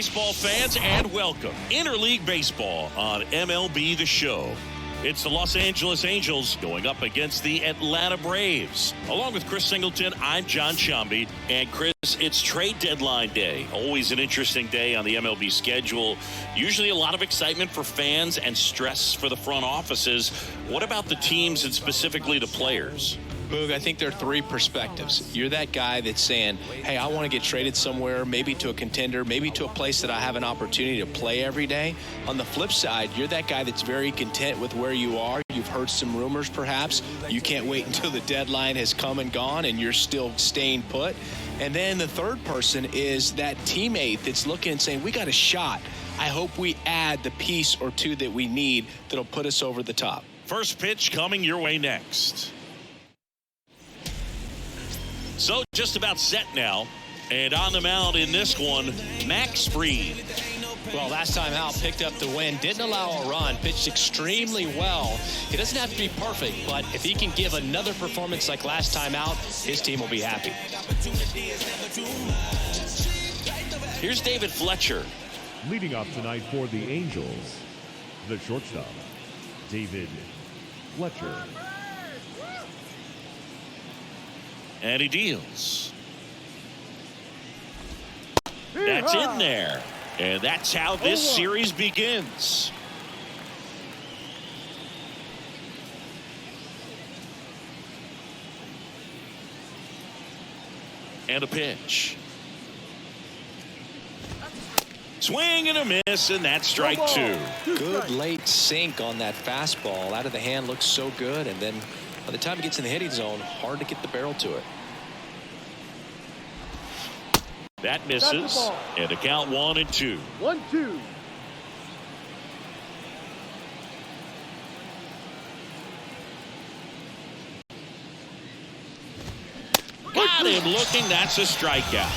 baseball fans, and welcome. Interleague Baseball on MLB The Show. It's the Los Angeles Angels going up against the Atlanta Braves. Along with Chris Singleton, I'm John Shambi. And Chris, it's trade deadline day. Always an interesting day on the MLB schedule. Usually a lot of excitement for fans and stress for the front offices. What about the teams and specifically the players? Boog, I think there are three perspectives. You're that guy that's saying, hey, I want to get traded somewhere, maybe to a contender, maybe to a place that I have an opportunity to play every day. On the flip side, you're that guy that's very content with where you are. You've heard some rumors, perhaps. You can't wait until the deadline has come and gone and you're still staying put. And then the third person is that teammate that's looking and saying, we got a shot. I hope we add the piece or two that we need that'll put us over the top. First pitch coming your way next. So just about set now, and on the mound in this one, Max Fried. Well, last time out, picked up the win, didn't allow a run, pitched extremely well. He doesn't have to be perfect, but if he can give another performance like last time out, his team will be happy. Here's David Fletcher. Leading off tonight for the Angels, the shortstop, David Fletcher. And he deals. That's in there. And that's how this series begins. And a pitch. Swing and a miss, and that's strike two. Good late sink on that fastball. Out of the hand, looks so good, and then by the time it gets in the hitting zone, hard to get the barrel to it. That misses, and a count 1-2. 1-2. Got him looking. That's a strikeout.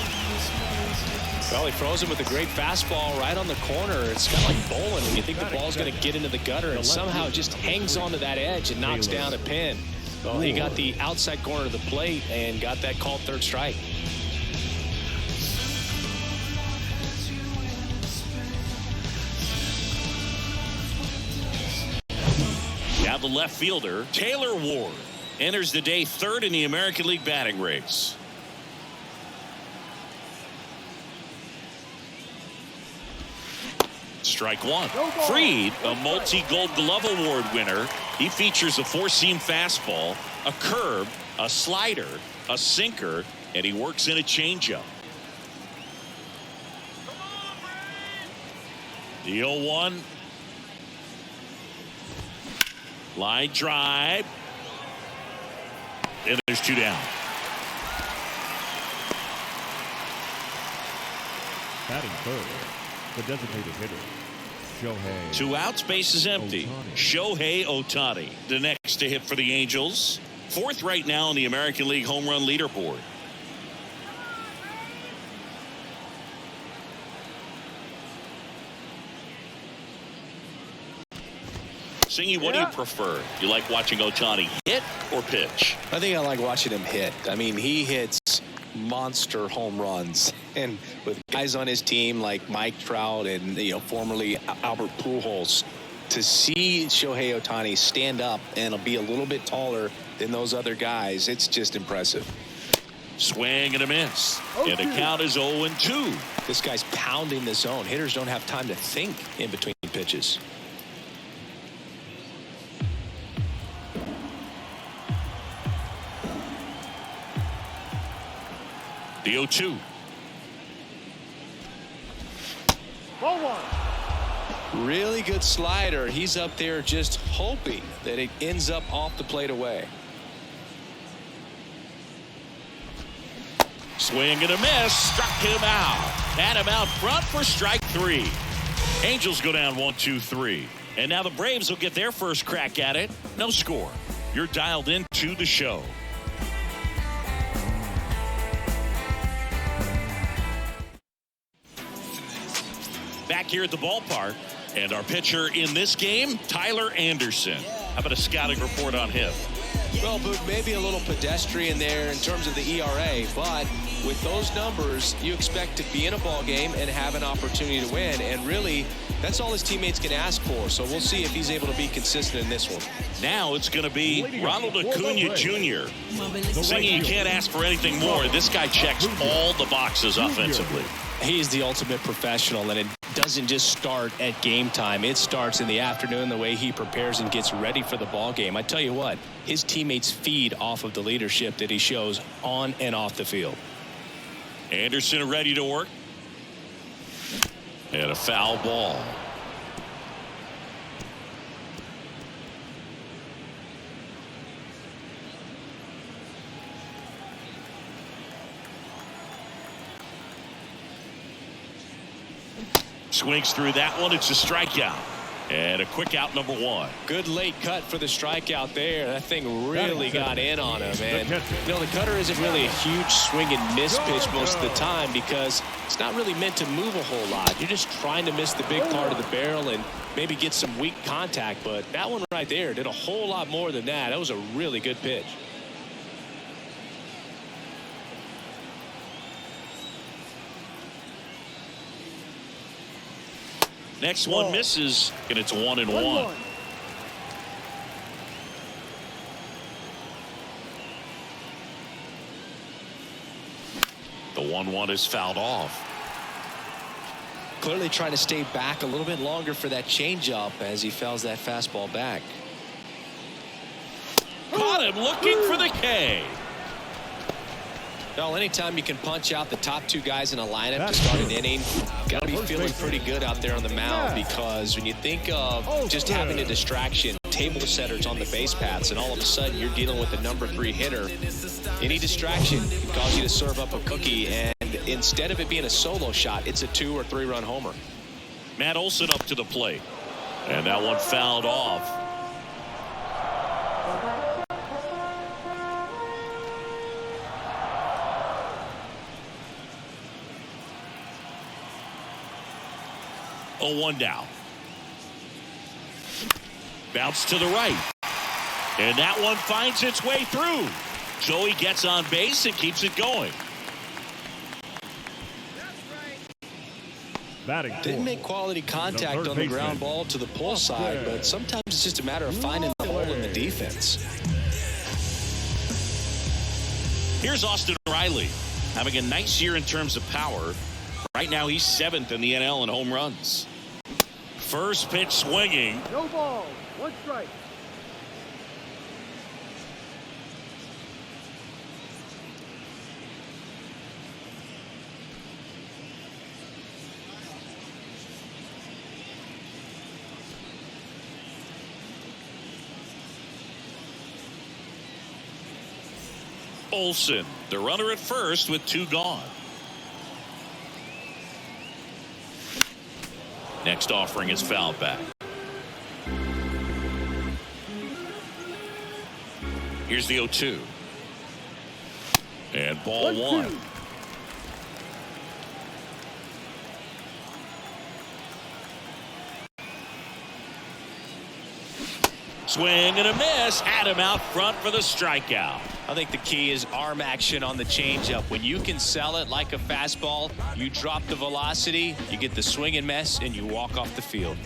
Well, he throws him with a great fastball right on the corner. It's kind of like bowling when you think the ball's going to get into the gutter, and somehow it just hangs onto that edge and knocks down a pin. Well, he got the outside corner of the plate and got that called third strike. Now the left fielder, Taylor Ward, enters the day third in the American League batting race. Strike one. Fried, a multi-Gold Glove Award winner. He features a four-seam fastball, a curve, a slider, a sinker, and he works in a changeup. The 0-1. Line drive. And there's two down. Batting third, the designated hitter, Shohei. Two outs, base is empty. Ohtani. Shohei Ohtani, the next to hit for the Angels. Fourth right now on the American League home run leaderboard. Singy, what do you prefer? You like watching Ohtani hit or pitch? I think I like watching him hit. I mean, he hits monster home runs, and with guys on his team like Mike Trout and formerly Albert Pujols, to see Shohei Ohtani stand up and be a little bit taller than those other guys, it's just impressive. Swing and a miss, and the count is 0-2. This guy's pounding the zone. Hitters don't have time to think in between pitches. The 0-2. Ball one. Really good slider. He's up there just hoping that it ends up off the plate away. Swing and a miss. Struck him out. Had him out front for strike three. Angels go down 1-2-3. And now the Braves will get their first crack at it. No score. You're dialed into the show. Back here at the ballpark, and our pitcher in this game, Tyler Anderson. How about a scouting report on him? Well, but maybe a little pedestrian there in terms of the ERA, but with those numbers, you expect to be in a ball game and have an opportunity to win, and really, that's all his teammates can ask for. So we'll see if he's able to be consistent in this one. Now it's going to be Ronald Acuna Jr. Singing, you can't ask for anything more. This guy checks all the boxes offensively. He is the ultimate professional, and it doesn't just start at game time. It starts in the afternoon, the way he prepares and gets ready for the ball game. I tell you what, his teammates feed off of the leadership that he shows on and off the field. Anderson ready to work. And a foul ball. Swings through that one. It's a strikeout. And a quick out, number one. Good late cut for the strikeout there. That thing really got in on him. And, you know, the cutter isn't really a huge swing and miss pitch most of the time because it's not really meant to move a whole lot. You're just trying to miss the big part of the barrel and maybe get some weak contact. But that one right there did a whole lot more than that. That was a really good pitch. Next one misses, and it's 1-1. The 1-1 is fouled off. Clearly trying to stay back a little bit longer for that changeup as he fouls that fastball back. Caught him looking for the K. Well, anytime you can punch out the top two guys in a lineup to start an inning, got to be feeling pretty good out there on the mound, because when you think of just having a distraction, table setters on the base paths, and all of a sudden you're dealing with the number 3 hitter, any distraction can cause you to serve up a cookie, and instead of it being a solo shot, it's a 2 or 3 run homer. Matt Olson up to the plate, and that one fouled off. Oh, 1 down. Bounce to the right. And that one finds its way through. So he gets on base and keeps it going. Didn't make quality contact on the ground ball to the pull side, but sometimes it's just a matter of finding the hole in the defense. Here's Austin Riley, having a nice year in terms of power. Right now he's 7th in the NL in home runs. First pitch swinging. No ball. 1 strike. Olson, the runner at first with 2 gone. Next offering is fouled back. Here's the 0-2. And ball 1. Swing and a miss. Had him out front for the strikeout. I think the key is arm action on the changeup. When you can sell it like a fastball, you drop the velocity, you get the swing and miss, and you walk off the field.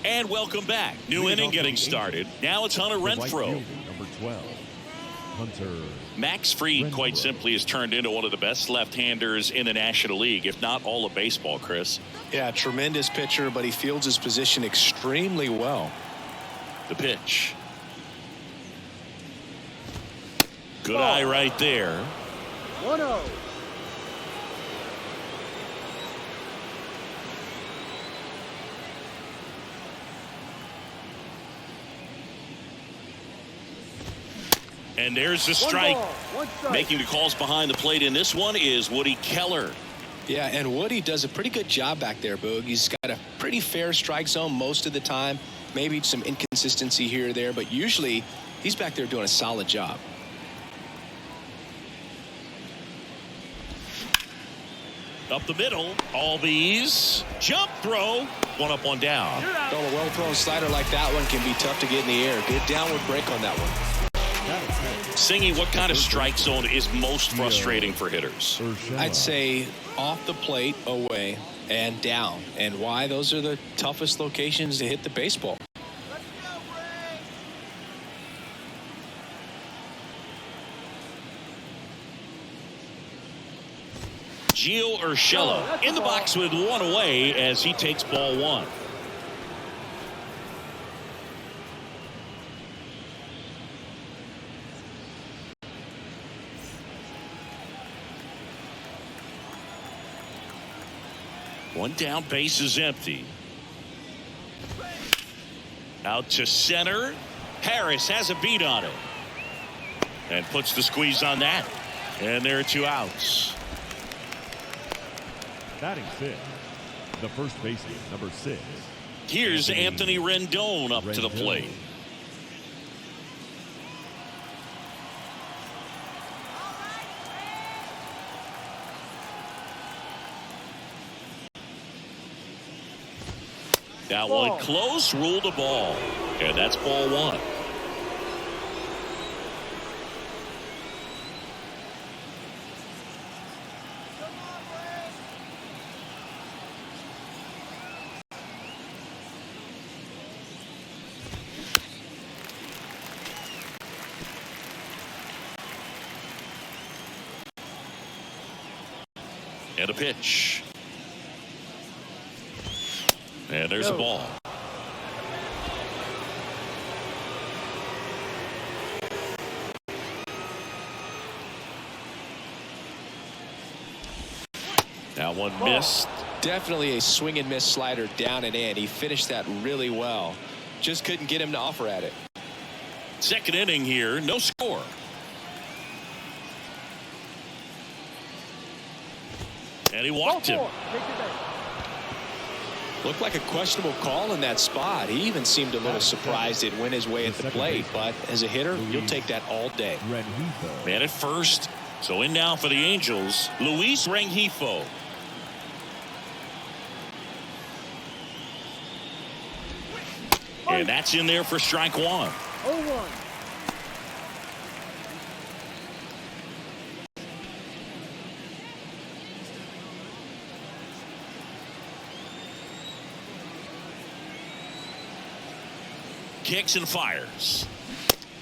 And welcome back. New inning getting started. Now it's Hunter Renfroe. Number 12, Hunter. Max Fried, quite simply, has turned into one of the best left-handers in the National League, if not all of baseball, Chris. Yeah, tremendous pitcher, but he fields his position extremely well. The pitch. Good eye right there. 1-0. And there's the strike. 1 strike. Making the calls behind the plate in this one is Woody Keller. Yeah, and Woody does a pretty good job back there, Boog. He's got a pretty fair strike zone most of the time. Maybe some inconsistency here or there, but usually he's back there doing a solid job. Up the middle, Albies. Jump throw. One up, one down. Well, a well-thrown slider like that one can be tough to get in the air. Good downward break on that one. Singy, what kind of strike zone is most frustrating for hitters? I'd say off the plate, away, and down. And why? Those are the toughest locations to hit the baseball. Gio Urshela in the box with one away as he takes ball one. One down, base is empty. Out to center. Harris has a beat on it. And puts the squeeze on that. And there are two outs. Batting fifth, the first baseman, number 6. Here's Anthony Rendon up to the plate. That one close, ruled a ball. And that's ball one. And a pitch. And there's a ball. That one missed. Definitely a swing and miss slider down and in. He finished that really well. Just couldn't get him to offer at it. Second inning here, no score. And he walked him. Looked like a questionable call in that spot. He even seemed a little surprised it went his way at the plate. But as a hitter, you'll take that all day. Man at first. So in now for the Angels, Luis Rengifo. And that's in there for strike one. 0-1. Kicks and fires.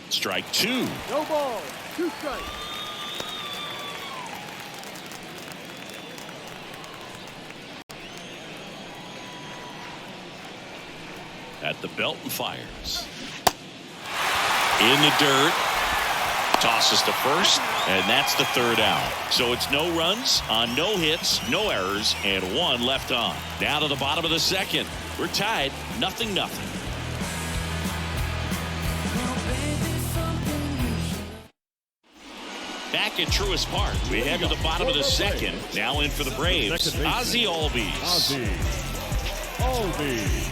Strike two. No ball. 2 strikes. At the belt and fires. In the dirt. Tosses to first, and that's the third out. So it's no runs on no hits, no errors, and one left on. Down to the bottom of the second. We're tied, 0-0. Back at Truist Park, we head to the bottom of the second. Now in for the Braves, Ozzie Albies. Ozzie Albies.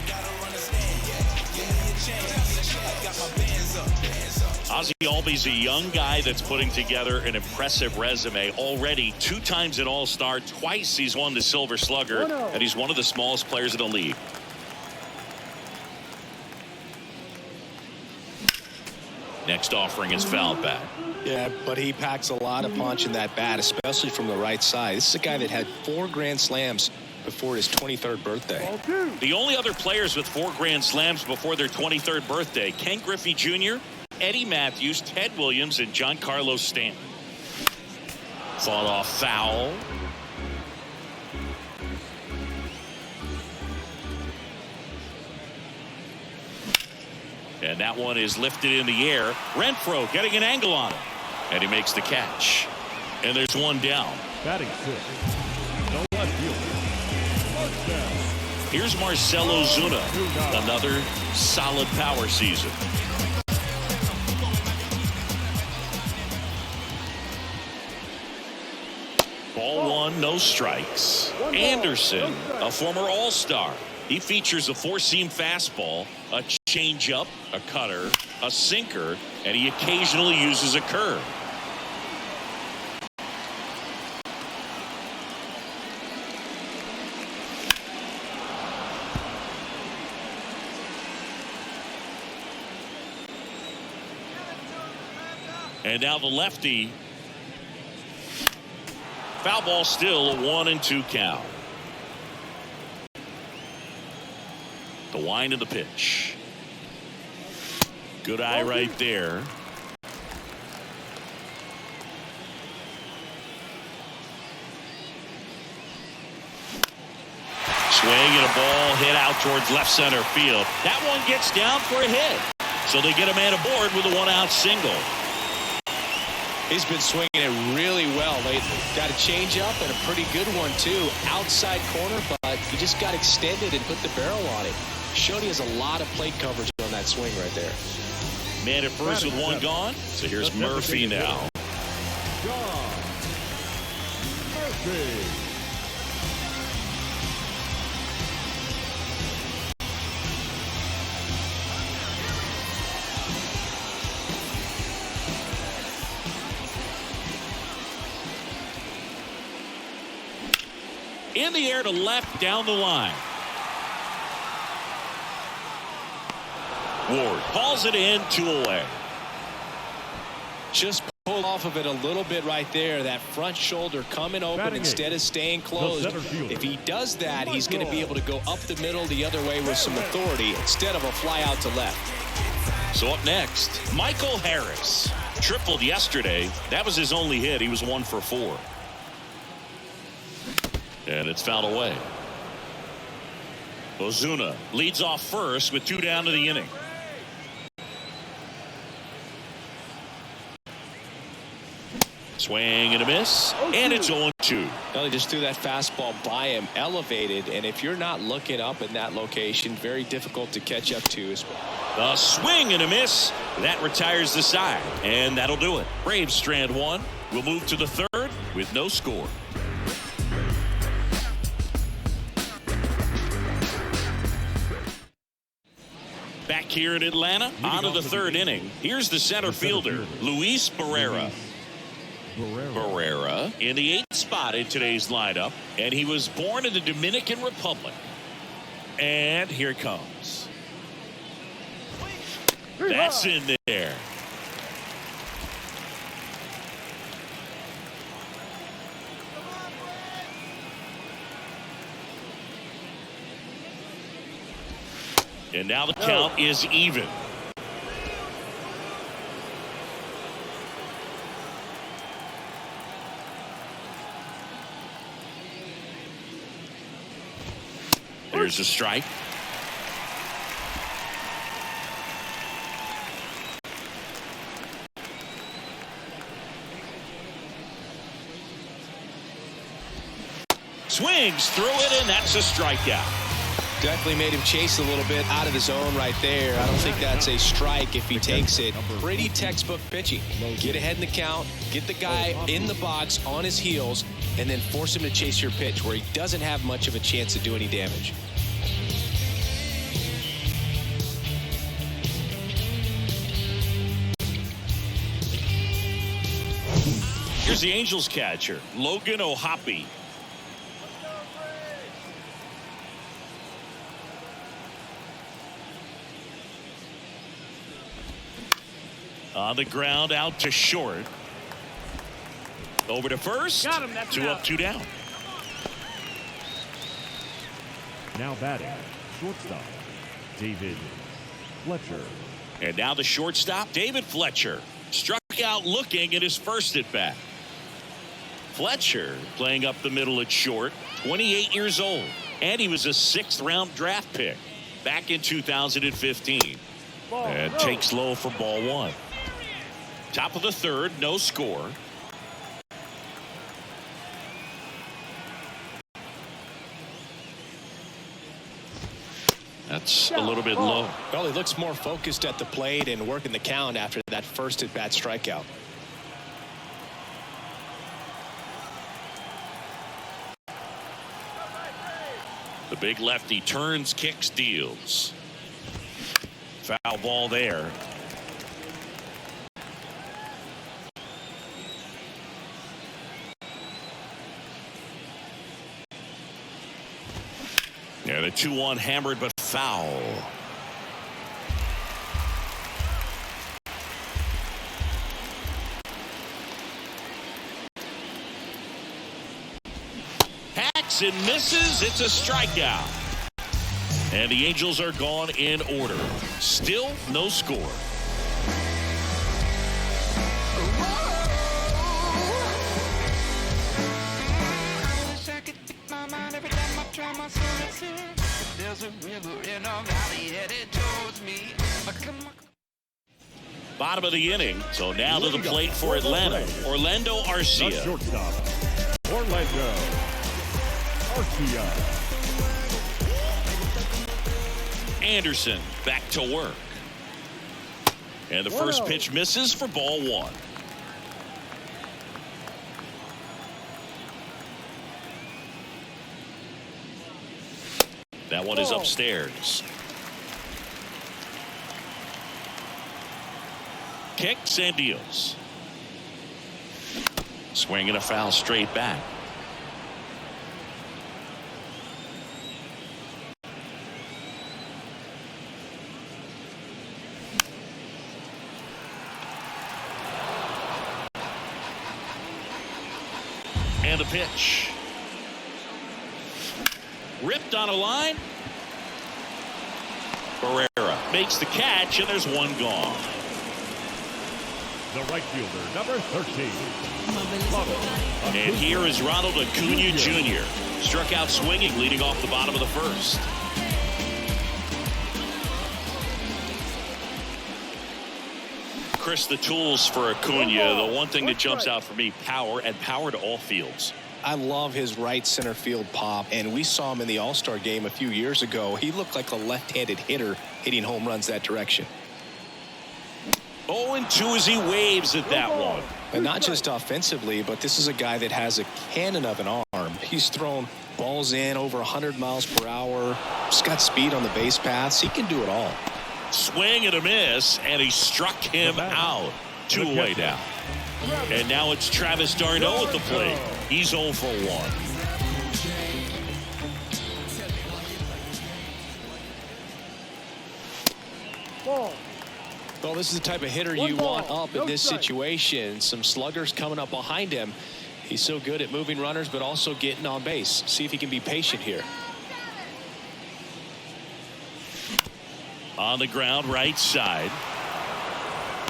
Ozzie Albies, a young guy that's putting together an impressive resume. Already 2 times an All-Star, twice he's won the Silver Slugger, and he's one of the smallest players in the league. Next offering is fouled back. Yeah, but he packs a lot of punch in that bat, especially from the right side. This is a guy that had 4 grand slams before his 23rd birthday. The only other players with 4 grand slams before their 23rd birthday, Ken Griffey Jr., Eddie Matthews, Ted Williams, and Giancarlo Stanton. Fought off foul. And that one is lifted in the air. Renfroe getting an angle on it. And he makes the catch. And there's one down. Batting fifth, the left fielder. Here's Marcell Ozuna. Another solid power season. Ball one, no strikes. Anderson, a former All-Star. He features a 4-seam fastball, a changeup, a cutter, a sinker, and he occasionally uses a curve. And now the lefty. Foul ball, still a 1-2 count. The wind of the pitch. Good eye right there. Swing and a ball hit out towards left center field. That one gets down for a hit. So they get a man aboard with a 1-out single. He's been swinging it really well lately. Got a changeup and a pretty good one too. Outside corner, but he just got extended and put the barrel on it. Showed he has a lot of plate coverage on that swing right there. Man at first with one gone. So here's Murphy now. Shawn Murphy. In the air to left, down the line. Ward hauls it in, 2 away. Just pulled off of it a little bit right there. That front shoulder coming open instead of staying closed. If he does that, he's going to be able to go up the middle the other way with some authority instead of a fly out to left. So up next, Michael Harris. Tripled yesterday. That was his only hit. He was 1 for 4. And it's fouled away. Ozuna leads off first with 2 down to the inning. Swing and a miss, and it's 0-2. Well, he just threw that fastball by him, elevated, and if you're not looking up in that location, very difficult to catch up to. A swing and a miss. That retires the side, and that'll do it. Braves strand 1. We'll move to the 3rd with no score. Back here in Atlanta, on to the 3rd inning. Here's the center fielder, Luis Barrera. Barrera in the 8th spot in today's lineup, and he was born in the Dominican Republic. And here it comes. That's in there. And now the count is even. There's a strike. Swings through it, and that's a strikeout. Definitely made him chase a little bit out of the zone right there. I don't think that's a strike if he takes it. Pretty textbook pitching. Get ahead in the count, get the guy in the box on his heels, and then force him to chase your pitch where he doesn't have much of a chance to do any damage. Here's the Angels catcher, Logan O'Hoppe. On the ground, out to short. Over to first. Got him. That's 2 up, 2 down. Now batting, shortstop, David Fletcher. And now the shortstop, David Fletcher. Struck out looking at his first at bat. Fletcher playing up the middle at short, 28 years old. And he was a 6th round draft pick back in 2015. And takes low for ball 1. Top of the 3rd, no score. That's a little bit low. Well, he looks more focused at the plate and working the count after that first at bat strikeout. The big lefty turns, kicks, deals. Foul ball there. Yeah, the 2-1 hammered but foul. Kicks and misses. It's a strikeout. And the Angels are gone in order. Still no score. Bottom of the inning. So now to the plate for Atlanta. Orlando The Arcia. shortstop, Orlando Arcia. Anderson back to work. And the first pitch misses for ball one. That one is upstairs. Kicks and deals. Swing and a foul straight back. And the pitch. Ripped on a line. Barrera makes the catch, and there's one gone. The right fielder, number 13. And here is Ronald Acuna Jr. Struck out swinging, leading off the bottom of the first. Chris, the tools for Acuna, the one thing that jumps out for me, power, and power to all fields. I love his right center field pop, and we saw him in the All-Star game a few years ago. He looked like a left-handed hitter hitting home runs that direction. 0-2 as he waves at that one. And not just offensively, but this is a guy that has a cannon of an arm. He's thrown balls in over 100 miles per hour. He's got speed on the base paths. He can do it all. Swing and a miss, and he struck him out. 2 away down. And now it's Travis d'Arnaud at the plate. He's 0 for 1. Well, this is the type of hitter you want up in this situation. Some sluggers coming up behind him. He's so good at moving runners, but also getting on base. See if he can be patient here. On the ground, right side.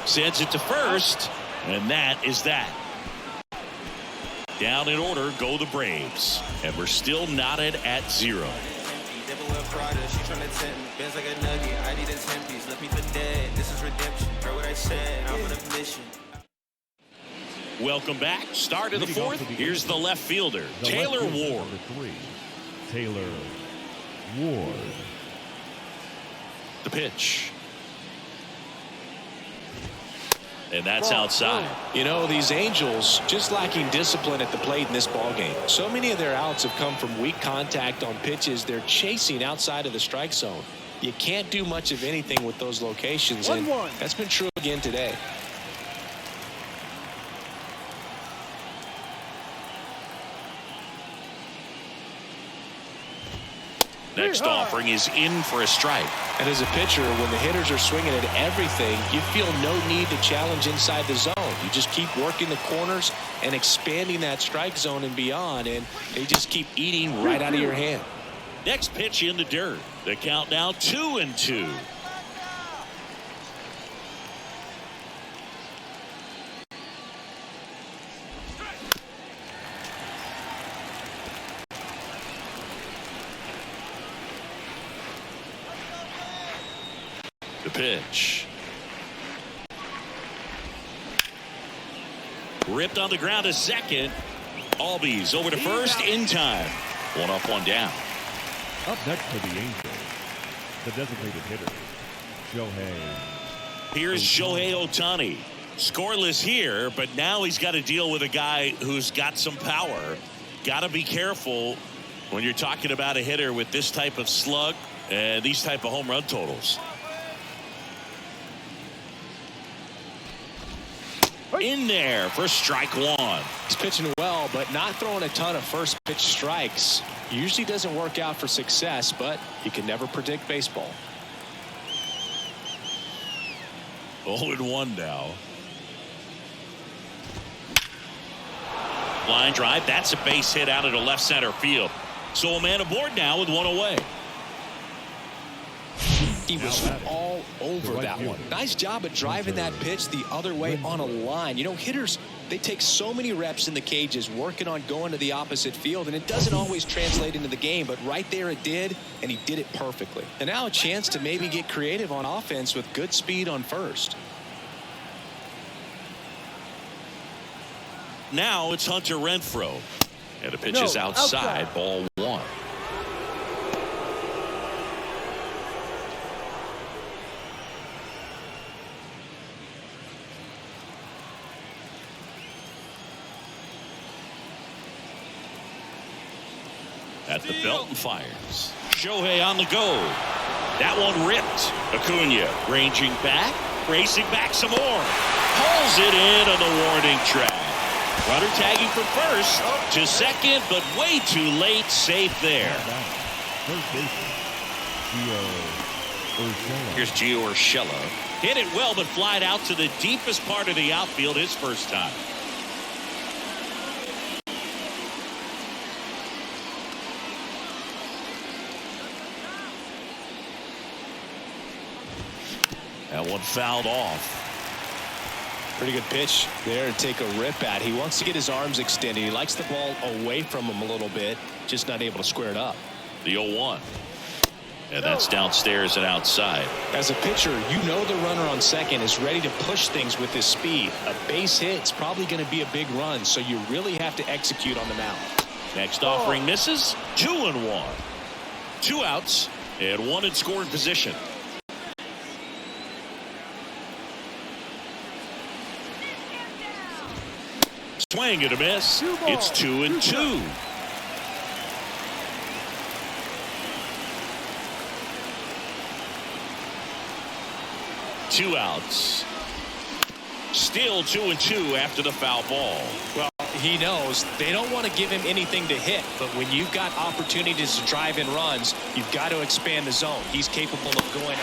Sends it to first, and that is that. Down in order go the Braves, and we're still knotted at 0. Welcome back. Start of the fourth. Here's the left fielder, Taylor Ward. Taylor Ward. The pitch. And that's outside. You know, these Angels just lacking discipline at the plate in this ballgame. So many of their outs have come from weak contact on pitches they're chasing outside of the strike zone. You can't do much of anything with those locations, and that's been true again today. Next offering is in for a strike. And as a pitcher, when the hitters are swinging at everything, you feel no need to challenge inside the zone. You just keep working the corners and expanding that strike zone and beyond, and they just keep eating right out of your hand. Next pitch in the dirt. The count now 2-2. The pitch. Ripped on the ground to second. Albies over to first in time. 1 up, 1 down. Up next for the Angels, the designated hitter, Shohei. Here's Shohei Ohtani. Scoreless here, but now he's got to deal with a guy who's got some power. Got to be careful when you're talking about a hitter with this type of slug and these type of home run totals. In there for strike 1. He's pitching well, but not throwing a ton of first pitch strikes. Usually doesn't work out for success, but you can never predict baseball. 0-1 now. Line drive. That's a base hit out into left center field. So a man aboard now with one away. He was all over that one. Nice job of driving that pitch the other way on a line. You know, hitters, they take so many reps in the cages working on going to the opposite field, and it doesn't always translate into the game, but right there it did, and he did it perfectly. And now a chance to maybe get creative on offense with good speed on first. Now it's Hunter Renfroe. And the pitch is outside. Ball 1. At the belt and fires. Shohei on the go. That one ripped. Acuna ranging back, racing back some more. Pulls it in on the warning track. Runner tagging from first to second, but way too late. Safe there. Here's Gio Urshela. Hit it well, but flied out to the deepest part of the outfield his first time. That one fouled off. Pretty good pitch there to take a rip at. He wants to get his arms extended. He likes the ball away from him a little bit, just not able to square it up. The 0-1. And that's downstairs and outside. As a pitcher, you know the runner on second is ready to push things with his speed. A base hit's probably going to be a big run, so you really have to execute on the mound. Next offering misses. 2-1. 2 outs and 1 in scoring position. Swing and a miss. It's 2-2. Two outs. Still 2-2 after the foul ball. Well, he knows they don't want to give him anything to hit, but when you've got opportunities to drive in runs, you've got to expand the zone. He's capable of going.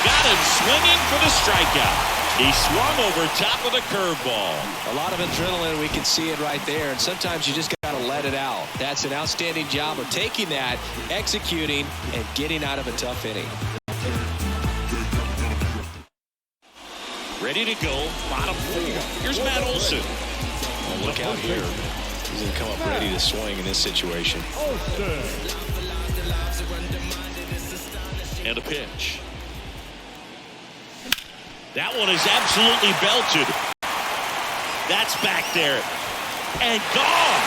Got him swinging for the strikeout. He swung over top of the curveball. A lot of adrenaline, we can see it right there, and sometimes you just got to let it out. That's an outstanding job of taking that, executing, and getting out of a tough inning. Ready to go, bottom 4. Here's Matt Olson. Oh, look out here. He's going to come up ready to swing in this situation. And a pitch. That one is absolutely belted. That's back there. And gone.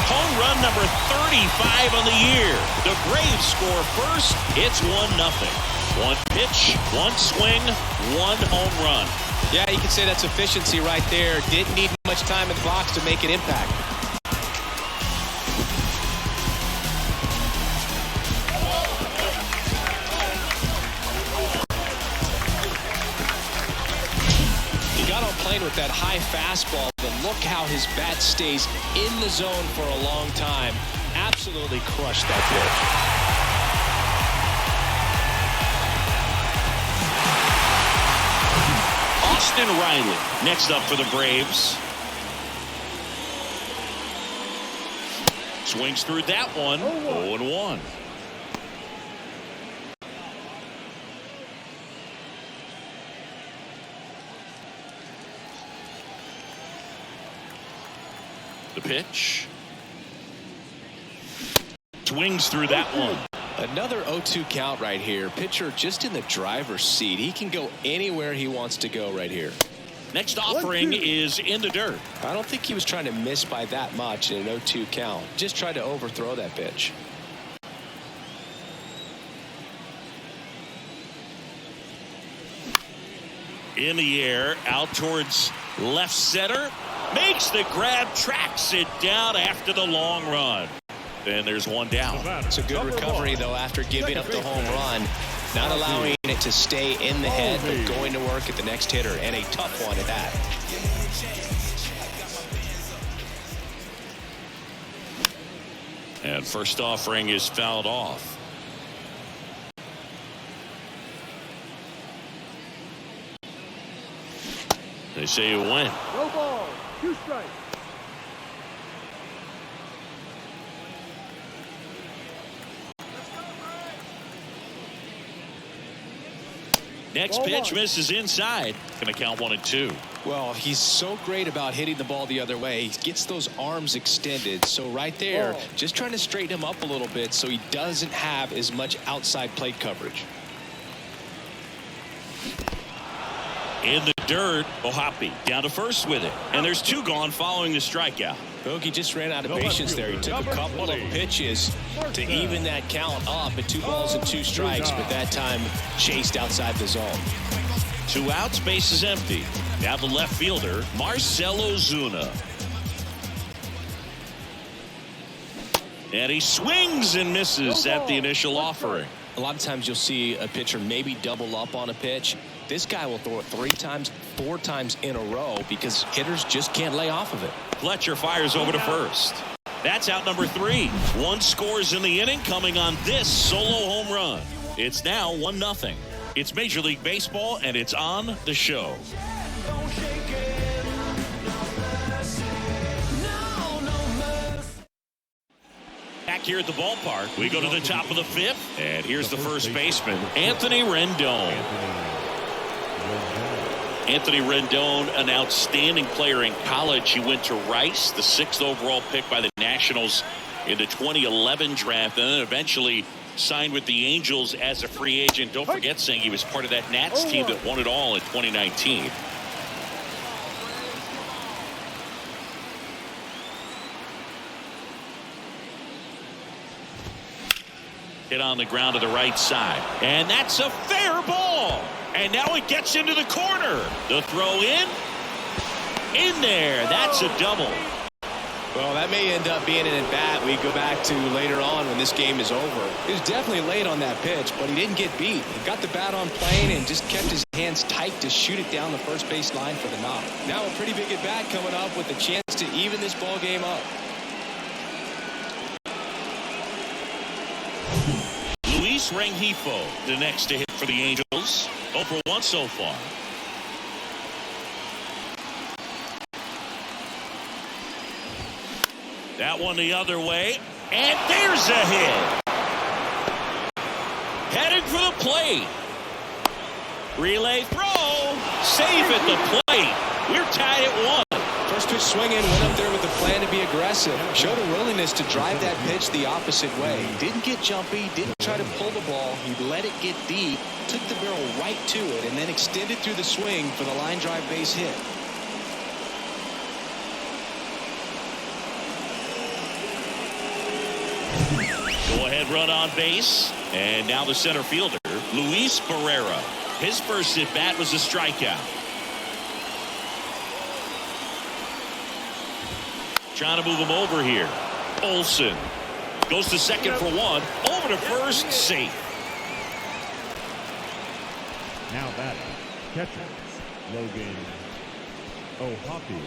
Home run number 35 on the year. The Braves score first. It's 1-0. 1 pitch, 1 swing, 1 home run. Yeah, you can say that's efficiency right there. Didn't need much time in the box to make an impact. Playing with that high fastball, but look how his bat stays in the zone for a long time. Absolutely crushed that pitch. Austin Riley next up for the Braves. Swings through that one. 0-1. The pitch. Swings through that one. Another 0-2 count right here. Pitcher just in the driver's seat. He can go anywhere he wants to go right here. Next offering is in the dirt. I don't think he was trying to miss by that much in an 0-2 count. Just tried to overthrow that pitch. In the air, out towards left center. Makes the grab, tracks it down after the long run. And there's one down. It's a good recovery, though, after giving up the home run. Not allowing it to stay in the head, but going to work at the next hitter, and a tough one at that. And first offering is fouled off. They say you win. No ball. 2 strikes. Next pitch misses inside. Going to count 1-2. Well, he's so great about hitting the ball the other way. He gets those arms extended. So right there, just trying to straighten him up a little bit so he doesn't have as much outside plate coverage. In the dirt, Ohtani down to first with it. And there's 2 gone following the strikeout. Bogey just ran out of patience there. He took a couple of pitches to even that count up at 2 balls and 2 strikes, but that time chased outside the zone. 2 outs, base is empty. Now the left fielder, Marcell Ozuna. And he swings and misses at the initial offering. A lot of times you'll see a pitcher maybe double up on a pitch. This guy will throw it 3 times, 4 times in a row because hitters just can't lay off of it. Fletcher fires over to first. That's out number 3. 1 scores in the inning coming on this solo home run. It's now 1-0. It's Major League Baseball, and it's on the show. Back here at the ballpark, we go to the top of the 5th, and here's the first baseman, Anthony Rendon. Anthony Rendon, an outstanding player in college. He went to Rice, the 6th overall pick by the Nationals in the 2011 draft, and then eventually signed with the Angels as a free agent. Don't forget, saying he was part of that Nats team that won it all in 2019. Hit on the ground to the right side, and that's a fair ball. And now it gets into the corner. The throw in there. That's a double. Well, that may end up being an at-bat we go back to later on when this game is over. He was definitely late on that pitch, but he didn't get beat. He got the bat on plane and just kept his hands tight to shoot it down the first base line for the knock. Now a pretty big at-bat coming up with a chance to even this ball game up. Luis Rengifo, the next to hit for the Angels. 0 for 1 so far. That one the other way, and there's a hit. Headed for the plate. Relay throw, safe at the plate. We're tied at 1. First pitch swinging, went up there with the plan to be aggressive. Showed a willingness to drive that pitch the opposite way. Didn't get jumpy, didn't try to pull the ball. He let it get deep, took the barrel right to it, and then extended through the swing for the line drive base hit. Go-ahead run on base. And now the center fielder, Luis Barrera. His first at-bat was a strikeout. Trying to move him over here. Olson goes to second for 1. Over to first, safe. Now batting, catcher, Logan Ohtani.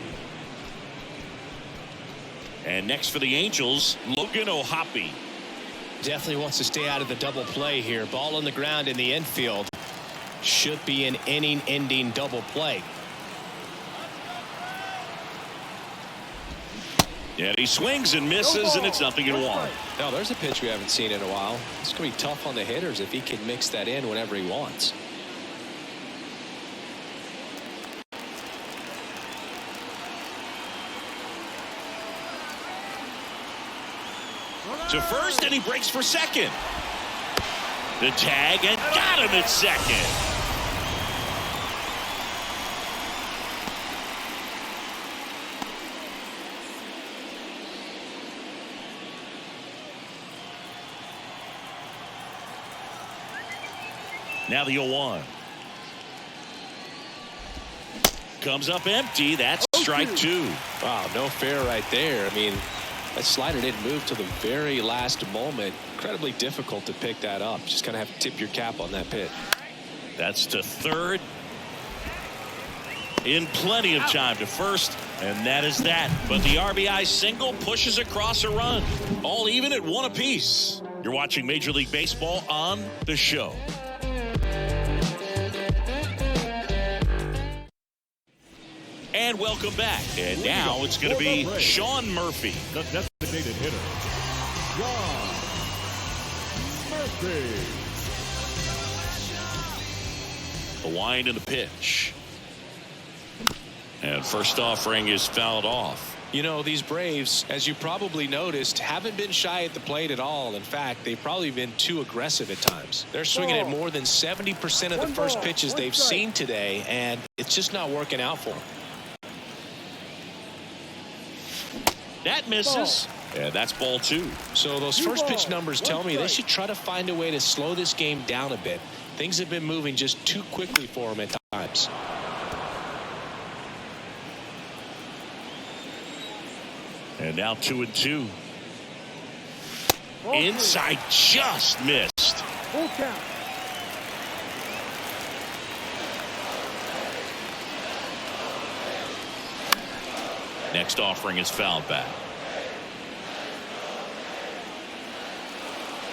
And next for the Angels, Logan Ohtani. Definitely wants to stay out of the double play here. Ball on the ground in the infield. Should be an inning-ending double play. And he swings and misses, and it's 0-1. Now there's a pitch we haven't seen in a while. It's going to be tough on the hitters if he can mix that in whenever he wants. To first, and he breaks for second. The tag, and got him at second. Now the 0-1. Comes up empty. That's strike 2. Wow, no fair right there. I mean, that slider didn't move till the very last moment. Incredibly difficult to pick that up. Just kind of have to tip your cap on that pitch. That's to third. In plenty of time to first, and that is that. But the RBI single pushes across a run. All even at 1 apiece. You're watching Major League Baseball on the show. And welcome back. And now it's going to be Shawn Murphy. The designated hitter, Shawn Murphy. The wind and the pitch. And first offering is fouled off. You know, these Braves, as you probably noticed, haven't been shy at the plate at all. In fact, they've probably been too aggressive at times. They're swinging at more than 70% of the first pitches they've seen today, and it's just not working out for them. That misses. Yeah, that's ball 2. So those first pitch numbers tell me they should try to find a way to slow this game down a bit. Things have been moving just too quickly for them at times. And now 2-2. Inside, just missed. Full count. Next offering is fouled back.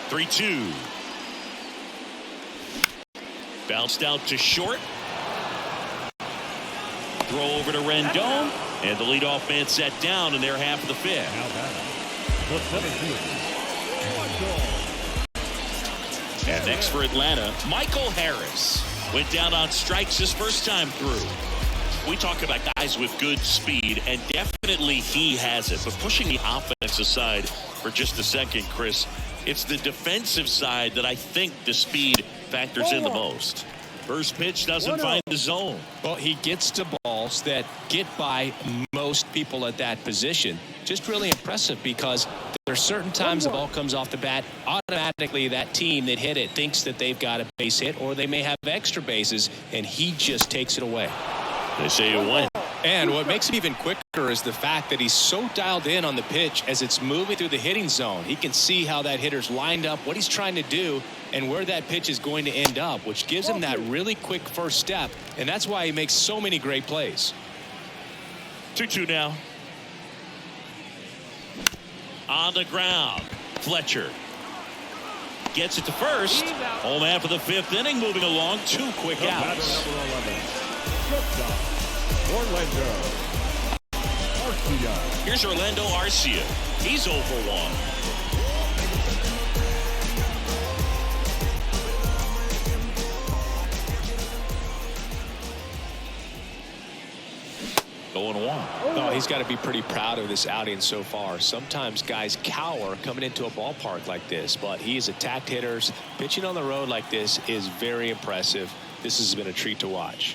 3-2. Bounced out to short. Throw over to Rendon. And the leadoff man set down in their half of the 5th. And next for Atlanta, Michael Harris. Went down on strikes his first time through. We talk about guys with good speed, and definitely he has it. But pushing the offense aside for just a second, Chris, it's the defensive side that I think the speed factors in the most. First pitch doesn't find the zone. Well, he gets to balls that get by most people at that position. Just really impressive because there are certain times the ball comes off the bat, automatically that team that hit it thinks that they've got a base hit or they may have extra bases, and he just takes it away. They say it went. And what makes it even quicker is the fact that he's so dialed in on the pitch as it's moving through the hitting zone. He can see how that hitter's lined up, what he's trying to do, and where that pitch is going to end up, which gives him that really quick first step, and that's why he makes so many great plays. 2-2 now. On the ground, Fletcher gets it to first. Home half of the 5th inning, moving along. 2 quick outs. Here's Orlando Arcia. He's 0 for 1. Going 1. Oh, he's got to be pretty proud of this outing so far. Sometimes guys cower coming into a ballpark like this, but he's attacked hitters. Pitching on the road like this is very impressive. This has been a treat to watch.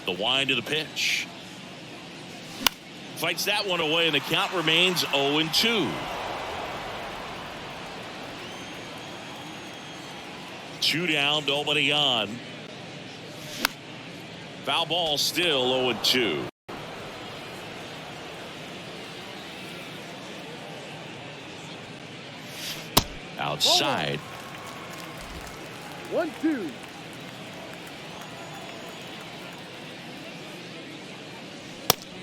The wind of the pitch. Fights that one away, and the count remains 0-2. 2 down, nobody on. Foul ball, still 0-2. Outside. 1-2.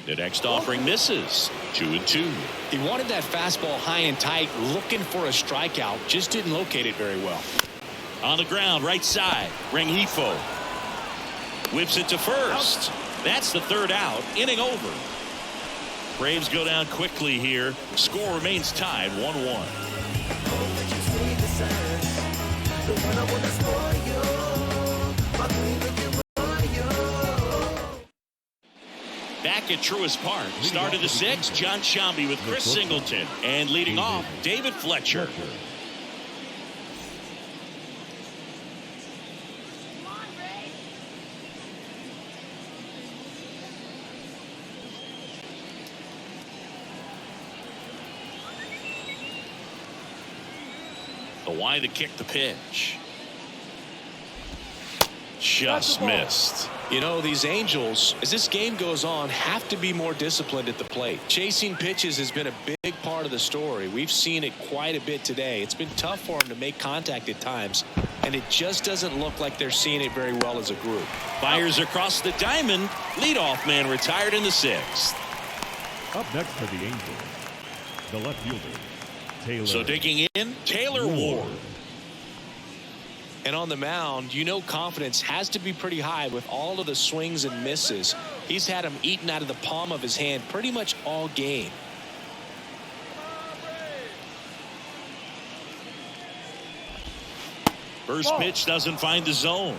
The next offering misses. 2-2. He wanted that fastball high and tight, looking for a strikeout, just didn't locate it very well. On the ground, right side, Rengifo whips it to first. That's the 3rd out. Inning over. Braves go down quickly here. Score remains tied 1-1. Back at Truist Park, start of the 6th, John Shambi with Chris Singleton, and leading off, David Fletcher. The wind to kick the pitch. Just missed. You know, these Angels, as this game goes on, have to be more disciplined at the plate. Chasing pitches has been a big part of the story. We've seen it quite a bit today. It's been tough for them to make contact at times, and it just doesn't look like they're seeing it very well as a group. Fires across the diamond. Leadoff man retired in the 6th. Up next for the Angels, the left fielder, Taylor. So digging in, Taylor Ward. And on the mound, you know, confidence has to be pretty high with all of the swings and misses. He's had them eaten out of the palm of his hand pretty much all game. First pitch doesn't find the zone.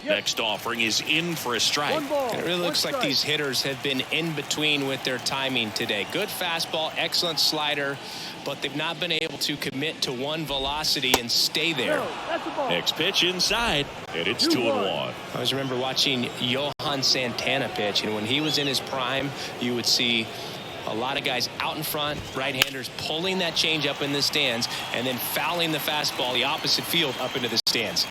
Next offering is in for a strike. It really looks like these hitters have been in between with their timing today. Good fastball, excellent slider, but they've not been able to commit to one velocity and stay there. Next pitch inside, and it's 2-1. I always remember watching Johan Santana pitch, and when he was in his prime, you would see a lot of guys out in front, right-handers pulling that change up in the stands, and then fouling the fastball the opposite field up into the stands.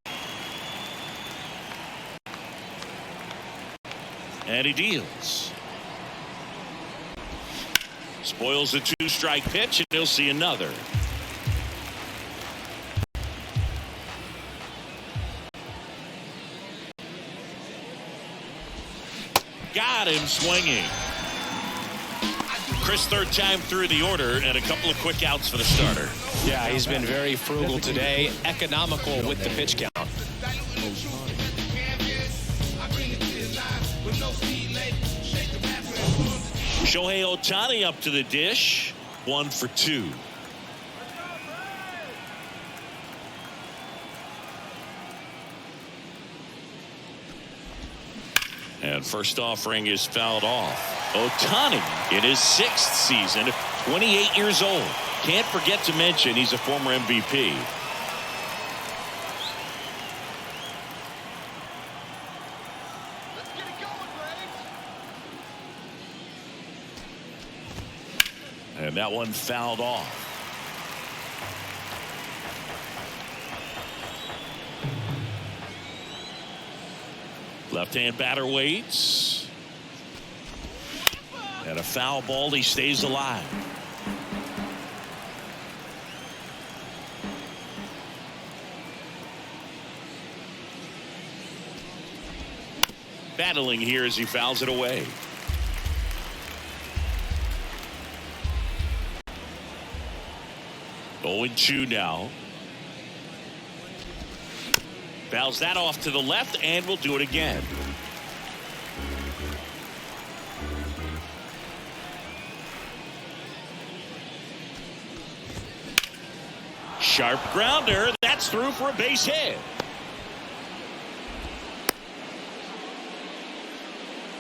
And he deals. Spoils a 2-strike pitch, and he'll see another. Got him swinging. Chris, third time through the order, and a couple of quick outs for the starter. Yeah, he's been very frugal today, economical with the pitch count. Shohei Ohtani up to the dish. 1 for 2. And first offering is fouled off. Ohtani in his 6th season, 28 years old. Can't forget to mention he's a former MVP. And that one fouled off. Left-hand batter waits. And a foul ball. He stays alive. Battling here as he fouls it away. Oh, 2 now. Fouls that off to the left, and we'll do it again. Sharp grounder. That's through for a base hit.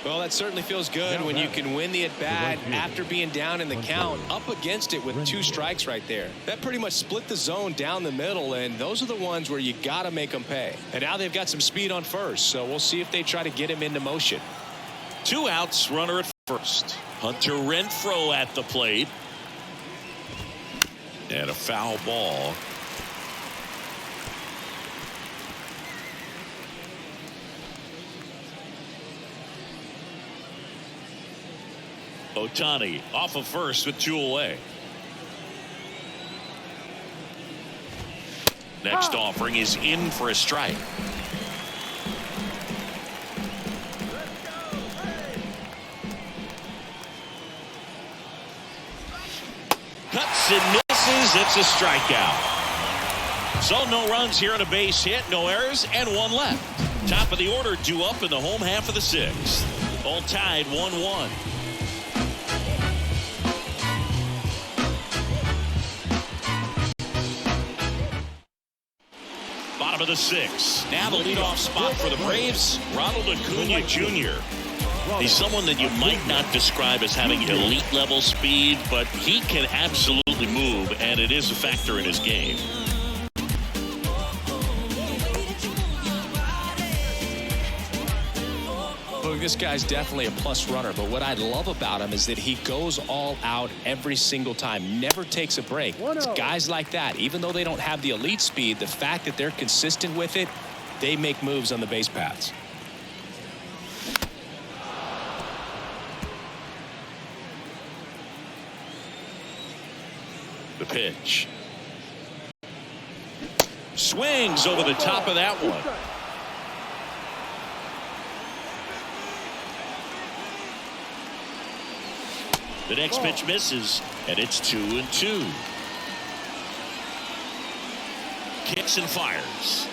Well, that certainly feels good when you can win the at-bat after being down in the count, up against it with 2 strikes right there. That pretty much split the zone down the middle, and those are the ones where you got to make them pay. And now they've got some speed on first, so we'll see if they try to get him into motion. 2 outs, runner at first. Hunter Renfroe at the plate. And a foul ball. Ohtani off of first with 2 away. Next offering is in for a strike. Cuts and misses. It's a strikeout. So no runs here on a base hit, no errors, and 1 left. Top of the order due up in the home half of the 6th. All tied 1-1. Bottom of the 6th. Now the leadoff spot for the Braves, Ronald Acuna Jr. He's someone that you might not describe as having elite level speed, but he can absolutely move, and it is a factor in his game. Look, this guy's definitely a plus runner, but what I love about him is that he goes all out every single time, never takes a break. It's guys like that, even though they don't have the elite speed, the fact that they're consistent with it, they make moves on the base paths. The pitch. Swings over the top of that one. The next pitch misses, and it's 2-2. Kicks and fires.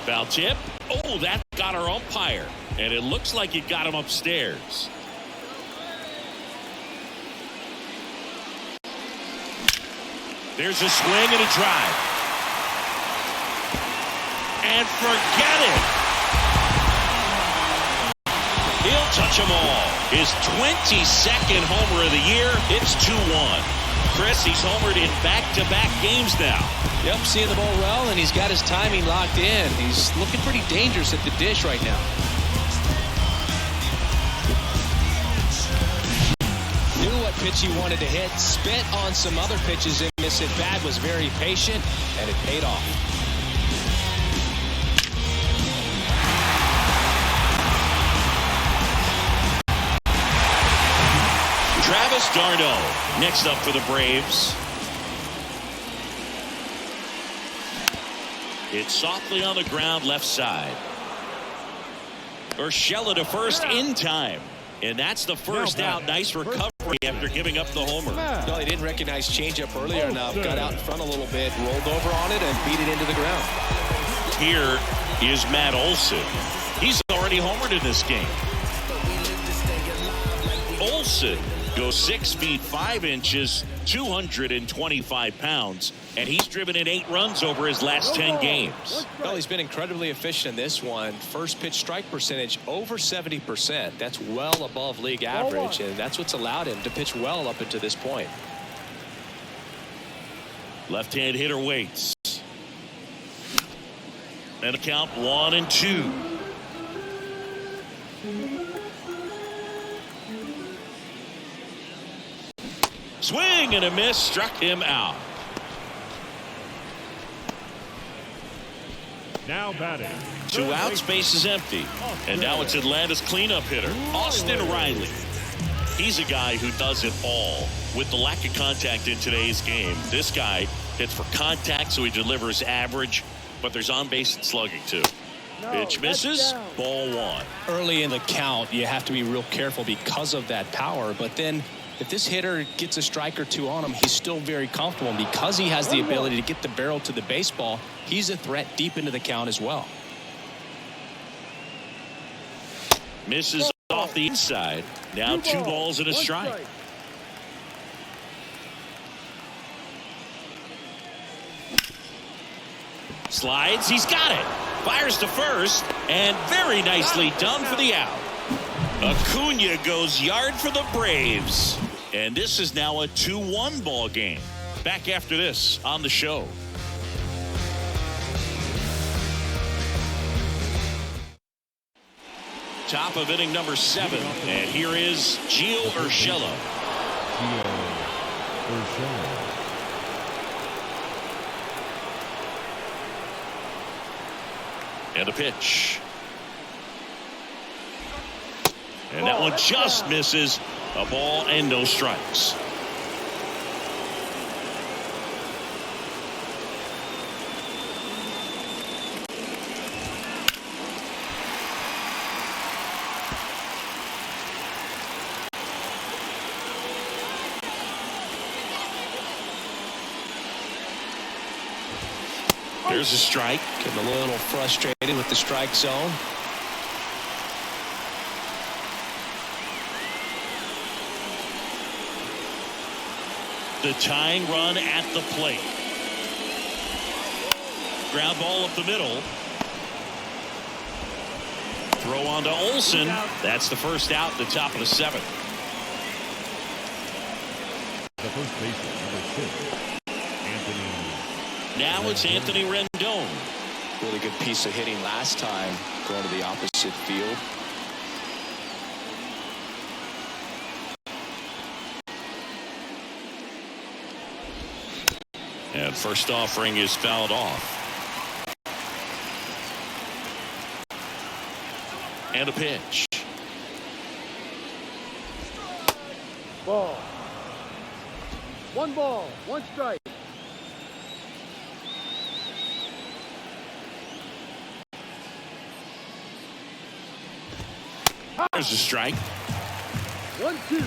Foul tip, Oh, that got our umpire. And it looks like it got him upstairs. There's a swing and a drive. And forget it. He'll touch them all. His 22nd homer of the year. It's 2-1. Chris, he's homered in back-to-back games now. Yep, seeing the ball well, and he's got his timing locked in. He's looking pretty dangerous at the dish right now. Knew what pitch he wanted to hit, spit on some other pitches in this at bat, was very patient, and it paid off. Travis d'Arnaud next up for the Braves. It's softly on the ground left side. Urshela to first in time. And that's the first out. Nice recovery after giving up the homer. No, he didn't recognize changeup earlier enough. Got out in front a little bit, rolled over on it, and beat it into the ground. Here is Matt Olson. He's already homered in this game. Olson goes 6 feet 5 inches, 225 pounds, and he's driven in 8 runs over his last 10 games. Well, he's been incredibly efficient in this one. First pitch strike percentage over 70%. That's well above league average, and that's what's allowed him to pitch well up until this point. Left-hand hitter waits. And a count 1-2. Swing and a miss, struck him out. Now batting. 2 outs, base is empty. And now it's Atlanta's cleanup hitter, Austin Riley. He's a guy who does it all. With the lack of contact in today's game, this guy hits for contact, so he delivers average, but there's on-base and slugging too. Pitch misses, ball 1. Early in the count, you have to be real careful because of that power, but then if this hitter gets a strike or 2 on him, he's still very comfortable. And because he has the ability to get the barrel to the baseball, he's a threat deep into the count as well. Misses off the inside. Now 2 balls and a strike. Slides, he's got it. Fires to first, and very nicely done for the out. Acuna goes yard for the Braves. And this is now a 2-1 ball game. Back after this on the show. Top of inning number 7. And here is Gio Urshela. And a pitch. And that one just misses. A ball and no strikes. There's a strike. Getting a little frustrated with the strike zone. The tying run at the plate. Ground ball up the middle. Throw on to Olson. That's the first out, the top of the 7th. The first baseman, number 6, Anthony. Now it's Anthony Rendon. Really good piece of hitting last time, going to the opposite field. And first offering is fouled off. And a pitch. Ball. 1 ball, 1 strike. There's a strike. 1-2.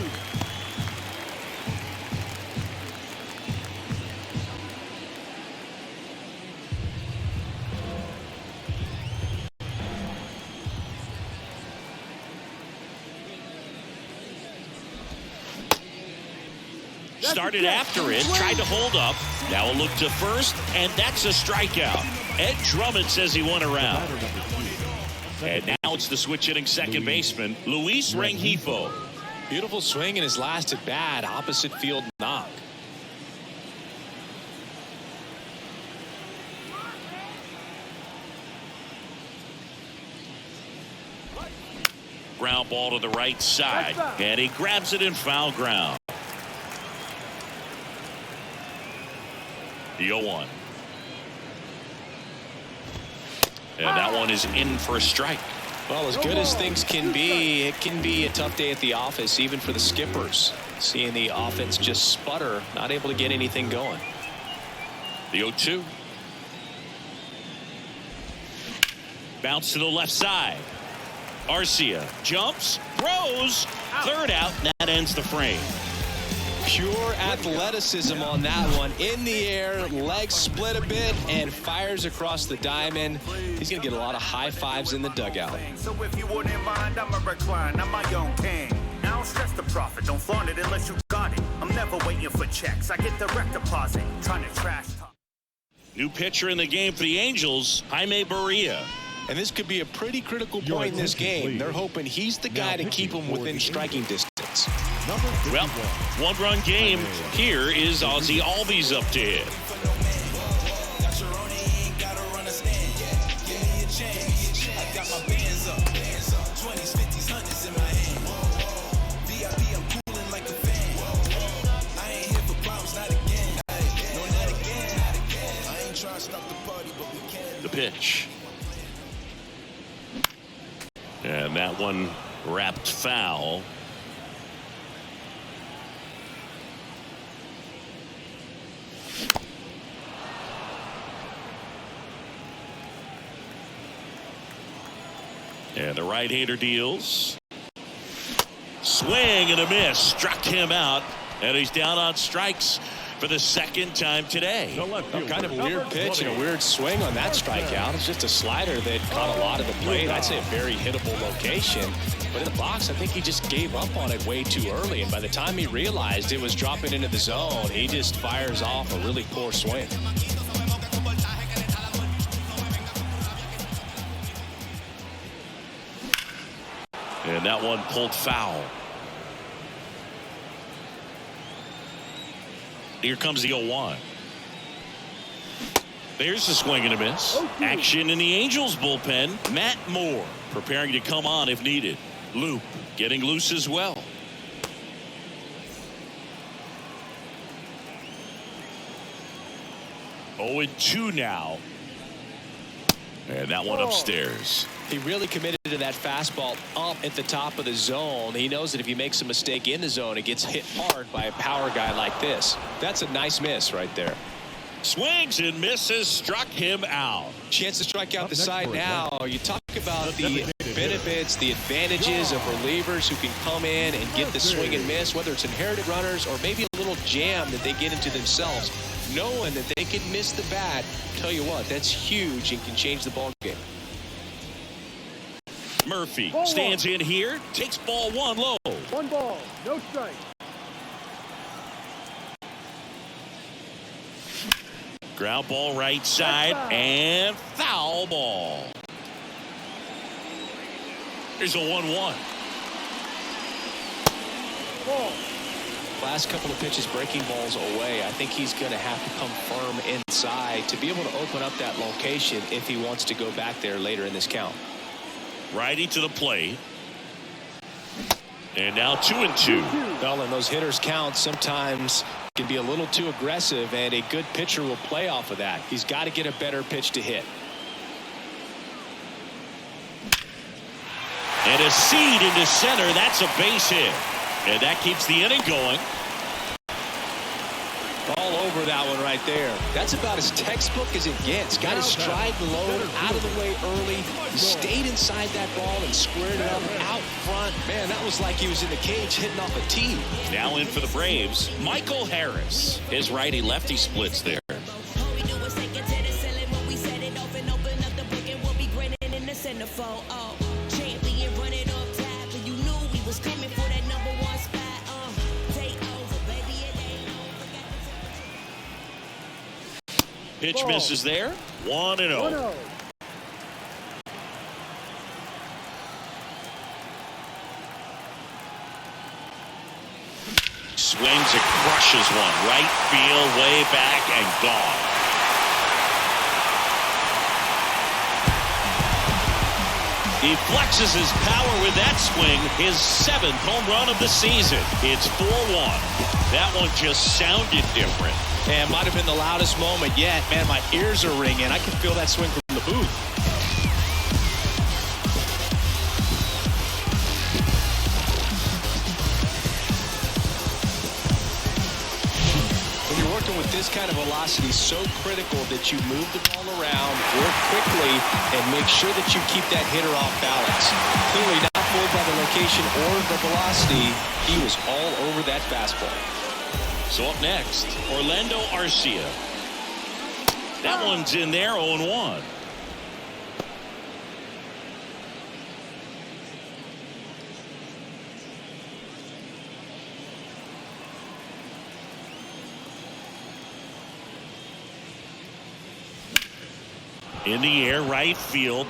Started after it, tried to hold up. Now a look to first, and that's a strikeout. Ed Drummond says he won a round. And now it's the switch-hitting second baseman, Luis Rengifo. Beautiful swing in his last at bat, opposite field knock. Ground ball to the right side, and he grabs it in foul ground. The 0-1. And that one is in for a strike. Well, as good as things can be, it can be a tough day at the office, even for the skippers. Seeing the offense just sputter, not able to get anything going. The 0-2. Bounce to the left side. Arcia jumps, throws, third out, and that ends the frame. Pure athleticism on that one. In the air, legs split a bit, and fires across the diamond. He's going to get a lot of high fives in the dugout. So if you wouldn't mind, I'm a recline. I'm my own king. I don't stress the profit. Don't flaunt it unless you got it. I'm never waiting for checks. I get direct deposit. Trying to trash talk. New pitcher in the game for the Angels, Jaime Barrera. And this could be a pretty critical point in this game. They're hoping he's the guy to keep them within striking distance. Well, one-run game. Here is Ozzie Albies up to hit. The pitch. And that one wrapped foul. And the right-hander deals. Swing and a miss. Struck him out. And he's down on strikes for the second time today. Kind of a weird pitch and a weird swing on that strikeout. It's just a slider that caught a lot of the plate. I'd say a very hittable location. But in the box, I think he just gave up on it way too early. And by the time he realized it was dropping into the zone, he just fires off a really poor swing. And that one pulled foul. Here comes the 0-1. There's the swing and a miss. Action in the Angels bullpen. Matt Moore preparing to come on if needed. Loop getting loose as well. 0-2 now. And that one upstairs. He really committed to that fastball up at the top of the zone. He knows that if he makes a mistake in the zone, it gets hit hard by a power guy like this. That's a nice miss right there. Swings and misses, struck him out. Chance to strike out the side now. You talk about the benefits, the advantages of relievers who can come in and get the swing and miss, whether it's inherited runners or maybe a little jam that they get into themselves. Knowing that they can miss the bat, tell you what, that's huge and can change the ball game. Murphy stands in here, takes ball one low. 1 ball, no strike. Ground ball right side and foul ball. Here's a 1-1. Ball. Last couple of pitches breaking balls away. I think he's going to have to come firm inside to be able to open up that location if he wants to go back there later in this count. Righty to the plate. And now 2-2. Well, and those hitters count sometimes can be a little too aggressive, and a good pitcher will play off of that. He's got to get a better pitch to hit. And a seed into center. That's a base hit. And that keeps the inning going. All over that one right there. That's about as textbook as it gets. Got his stride low, out of the way early. He stayed inside that ball and squared it up out front. Man, that was like he was in the cage hitting off a tee. Now in for the Braves, Michael Harris. His righty-lefty splits there. Pitch Ball. misses there. 1-0. 1-0. Swings and crushes one. Right field, way back, and gone. He flexes his power with that swing, his 7th home run of the season. It's 4-1. That one just sounded different. And might have been the loudest moment yet. Man, my ears are ringing. I can feel that swing from the booth. When you're working with this kind of velocity, so critical that you move the ball around, work quickly, and make sure that you keep that hitter off balance. Clearly not fooled by the location or the velocity. He was all over that fastball. So up next, Orlando Arcia. That one's in there, 0-1. In the air, right field.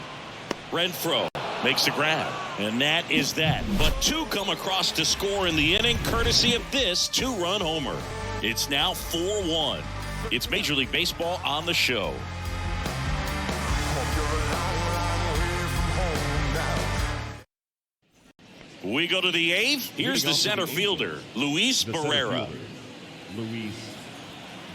Renfroe makes the grab, and that is that. But 2 come across to score in the inning, courtesy of this 2-run homer. It's now 4-1. It's Major League Baseball on the show. We go to the 8th. Here's the center fielder, Luis Barrera.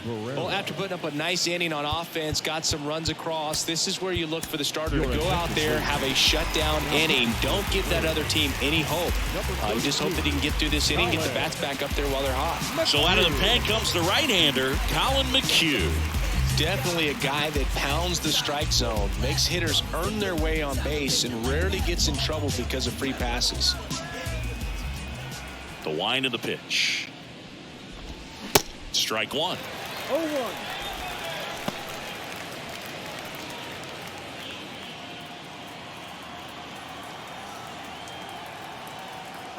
Well, after putting up a nice inning on offense, got some runs across, this is where you look for the starter to go out there, have a shutdown inning. Don't give that other team any hope. You just hope that he can get through this inning, get the bats back up there while they're hot. So out of the pen comes the right-hander, Colin McHugh. Definitely a guy that pounds the strike zone, makes hitters earn their way on base, and rarely gets in trouble because of free passes. The wind of the pitch. Strike 1. 0-1.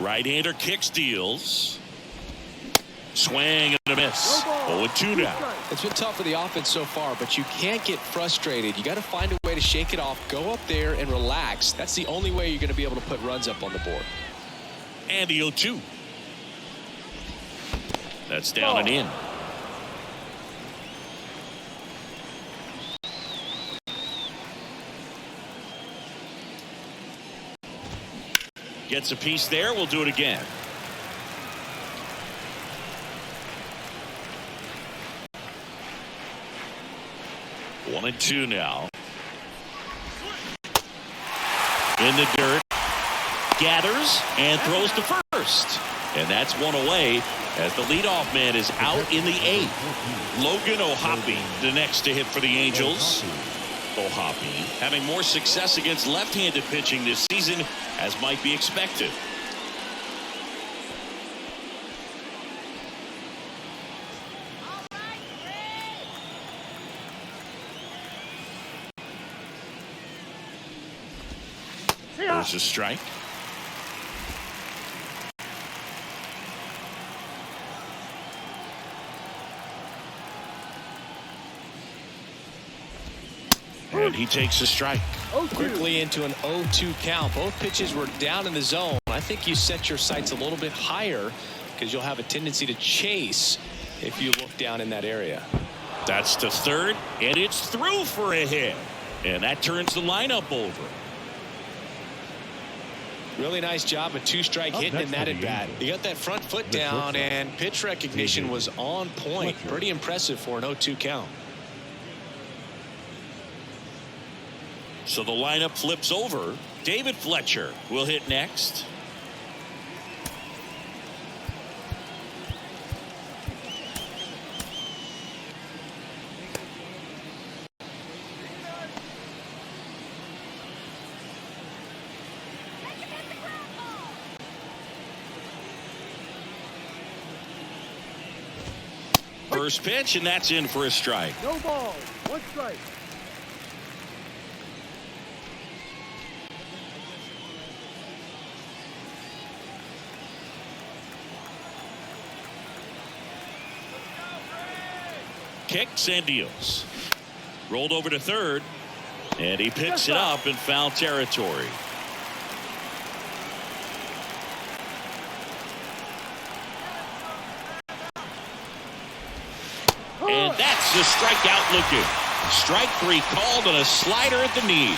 Right-hander kicks, deals. Swing and a miss. 0-2 now. It's been tough for the offense so far, but you can't get frustrated. You got to find a way to shake it off, go up there and relax. That's the only way you're going to be able to put runs up on the board. And the 0-2. That's down and in. Gets a piece there. We'll do it again. One and 2 now. In the dirt. Gathers and throws to first. And that's one away as the leadoff man is out in the 8th. Logan Ohtani, the next to hit for the Angels. Ohtani having more success against left-handed pitching this season, as might be expected. There's a strike. And he takes a strike. Quickly into an 0-2 count. Both pitches were down in the zone. I think you set your sights a little bit higher because you'll have a tendency to chase if you look down in that area. That's to third, and it's through for a hit. And that turns the lineup over. Really nice job, a 2-strike hitting in that at bat. He got that front foot down, and pitch recognition was on point. Pretty impressive for an 0-2 count. So the lineup flips over. David Fletcher will hit next. First pitch, and that's in for a strike. No ball. 1 strike. Kicks and deals. Rolled over to third. And he picks it up in foul territory. And that's the strikeout looking. Strike 3 called on a slider at the knees.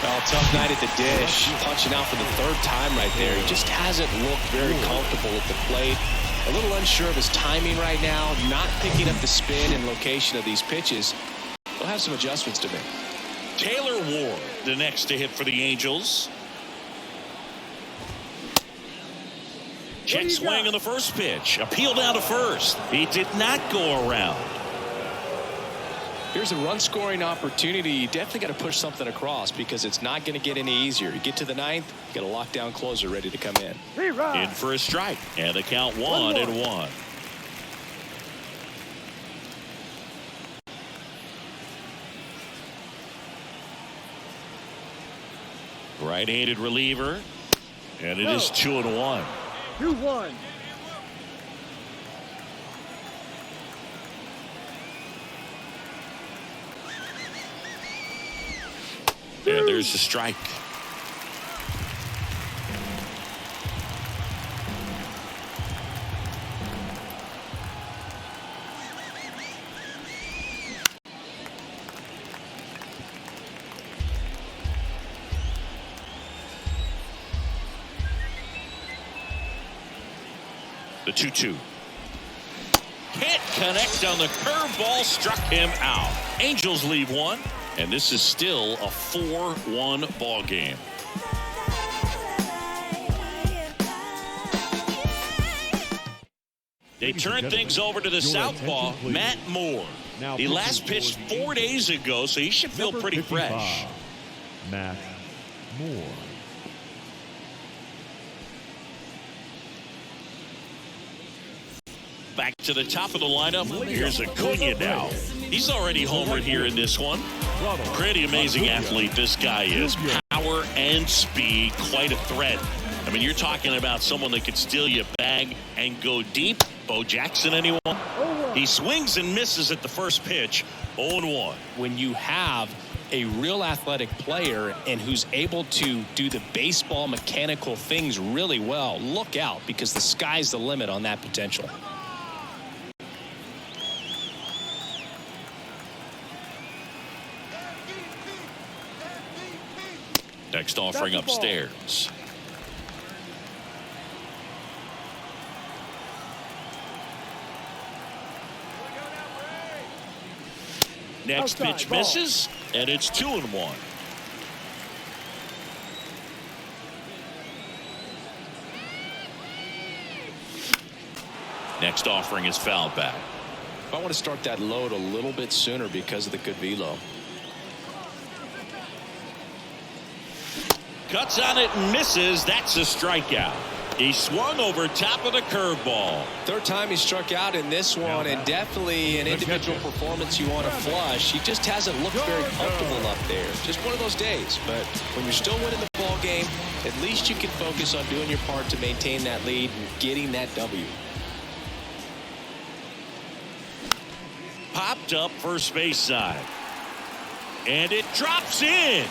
Well, tough night at the dish. Punching out for the 3rd time right there. He just hasn't looked very comfortable at the plate. A little unsure of his timing right now. Not picking up the spin and location of these pitches. He'll have some adjustments to make. Taylor Ward, the next to hit for the Angels. Check swing on the first pitch. Appeal down to first. He did not go around. Here's a run-scoring opportunity. You definitely got to push something across because it's not going to get any easier. You get to the 9th, you got a lockdown closer ready to come in. In for a strike, and the count 1-1. Right-handed reliever, and it is 2-1. 2-1. And there's the strike. The 2-2. Can't connect on the curveball, struck him out. Angels leave one, and this is still a 4-1 ball game. They turn things over to the southpaw, Matt Moore. He last pitched 4 days ago, so he should feel pretty fresh. Matt Moore. Back to the top of the lineup. Here's Acuna now. He's already homered here in this one. Pretty amazing athlete this guy is. Power and speed, quite a threat. I mean, you're talking about someone that could steal your bag and go deep. Bo Jackson, anyone? He swings and misses at the first pitch. 0-1. When you have a real athletic player and who's able to do the baseball mechanical things really well, look out, because the sky's the limit on that potential. Next offering upstairs. Next pitch misses, and it's 2-1. Next offering is fouled back. I want to start that load a little bit sooner because of the good velo. Cuts on it and misses. That's a strikeout. He swung over top of the curveball. 3rd time he struck out in this one, and definitely an individual performance you want to flush. He just hasn't looked very comfortable up there. Just one of those days. But when you're still winning the ball game, at least you can focus on doing your part to maintain that lead and getting that W. Popped up first base side. And it drops in.